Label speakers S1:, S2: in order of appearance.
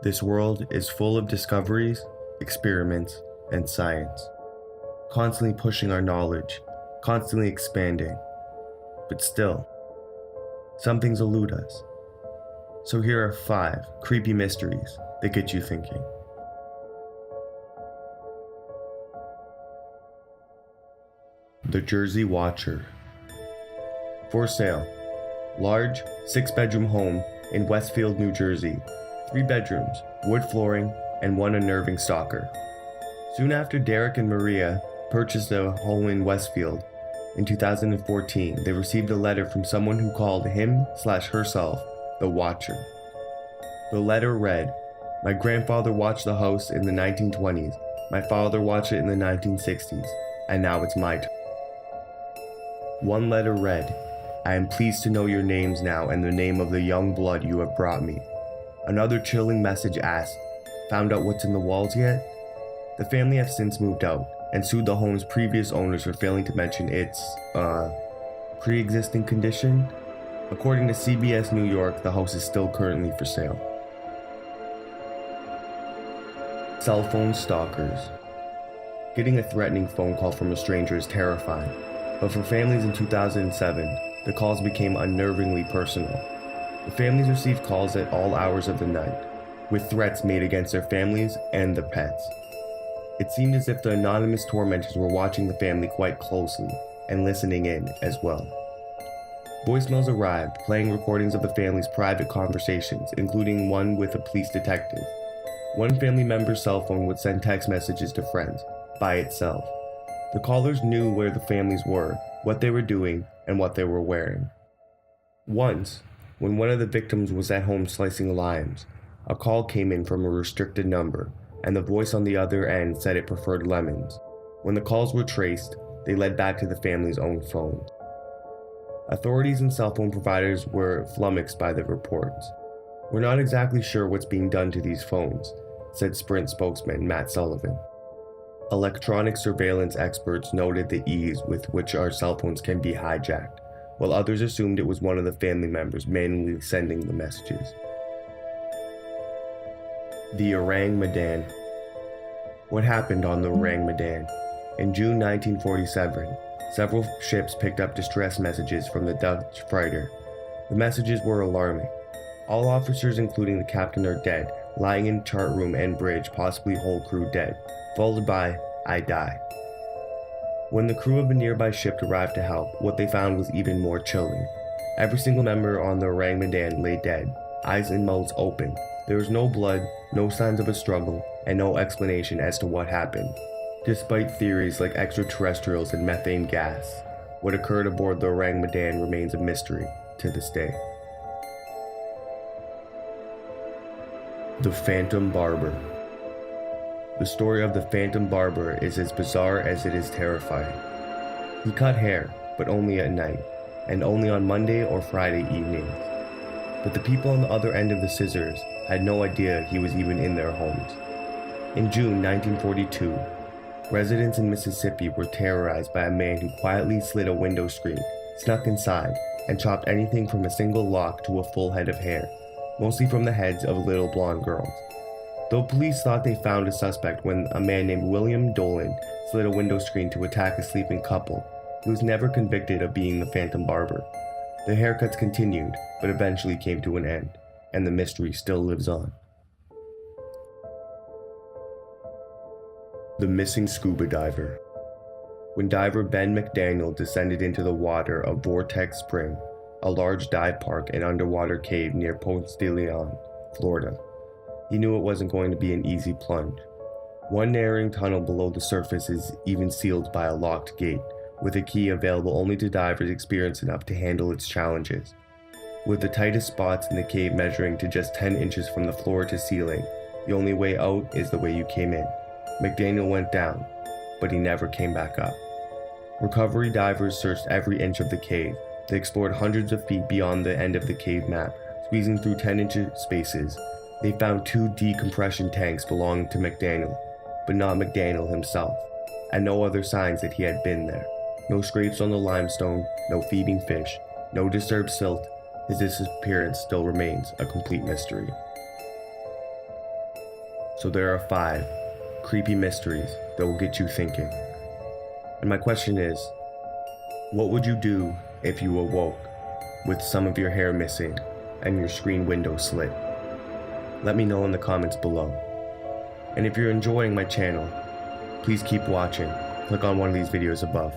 S1: This world is full of discoveries, experiments, and science, constantly pushing our knowledge, constantly expanding. But still, some things elude us. So here are 5 creepy mysteries that get you thinking. The Jersey Watcher. For sale. Large, 6-bedroom home in Westfield, New Jersey. 3 bedrooms, wood flooring, and 1 unnerving stalker. Soon after Derek and Maria purchased a home in Westfield in 2014, they received a letter from someone who called him/herself the Watcher. The letter read, "My grandfather watched the house in the 1920s, my father watched it in the 1960s, and now it's my turn." One letter read, "I am pleased to know your names now and the name of the young blood you have brought me." Another chilling message asked, "Found out what's in the walls yet?" The family have since moved out and sued the home's previous owners for failing to mention its, pre-existing condition. According to CBS New York, the house is still currently for sale. Cell phone stalkers. Getting a threatening phone call from a stranger is terrifying, but for families in 2007, the calls became unnervingly personal. The families received calls at all hours of the night, with threats made against their families and the pets. It seemed as if the anonymous tormentors were watching the family quite closely and listening in as well. Voicemails arrived, playing recordings of the family's private conversations, including one with a police detective. One family member's cell phone would send text messages to friends, by itself. The callers knew where the families were, what they were doing, and what they were wearing. Once, when one of the victims was at home slicing limes, a call came in from a restricted number, and the voice on the other end said it preferred lemons. When the calls were traced, they led back to the family's own phone. Authorities and cell phone providers were flummoxed by the reports. "We're not exactly sure what's being done to these phones," said Sprint spokesman Matt Sullivan. Electronic surveillance experts noted the ease with which our cell phones can be hijacked, while others assumed it was one of the family members manually sending the messages. The Orang Medan. What happened on the Orang Medan? In June 1947, several ships picked up distress messages from the Dutch freighter. The messages were alarming. All officers, including the captain, are dead, lying in chart room and bridge, possibly whole crew dead, followed by, "I die." When the crew of a nearby ship arrived to help, what they found was even more chilling. Every single member on the Orang Medan lay dead, eyes and mouths open. There was no blood, no signs of a struggle, and no explanation as to what happened. Despite theories like extraterrestrials and methane gas, what occurred aboard the Orang Medan remains a mystery to this day. The Phantom Barber. The story of the Phantom Barber is as bizarre as it is terrifying. He cut hair, but only at night, and only on Monday or Friday evenings. But the people on the other end of the scissors had no idea he was even in their homes. In June 1942, residents in Mississippi were terrorized by a man who quietly slid a window screen, snuck inside, and chopped anything from a single lock to a full head of hair, mostly from the heads of little blonde girls. Though police thought they found a suspect when a man named William Dolan slid a window screen to attack a sleeping couple, he was never convicted of being the Phantom Barber. The haircuts continued, but eventually came to an end, and the mystery still lives on. The Missing Scuba Diver. When diver Ben McDaniel descended into the water of Vortex Spring, a large dive park and underwater cave near Ponce de Leon, Florida, he knew it wasn't going to be an easy plunge. One narrowing tunnel below the surface is even sealed by a locked gate, with a key available only to divers experienced enough to handle its challenges. With the tightest spots in the cave measuring to just 10 inches from the floor to ceiling, the only way out is the way you came in. McDaniel went down, but he never came back up. Recovery divers searched every inch of the cave. They explored hundreds of feet beyond the end of the cave map, squeezing through 10-inch spaces. They found 2 decompression tanks belonging to McDaniel, but not McDaniel himself, and no other signs that he had been there. No scrapes on the limestone, no feeding fish, no disturbed silt. His disappearance still remains a complete mystery. So there are 5 creepy mysteries that will get you thinking. And my question is, what would you do if you awoke with some of your hair missing and your screen window slit? Let me know in the comments below. And if you're enjoying my channel, please keep watching. Click on one of these videos above.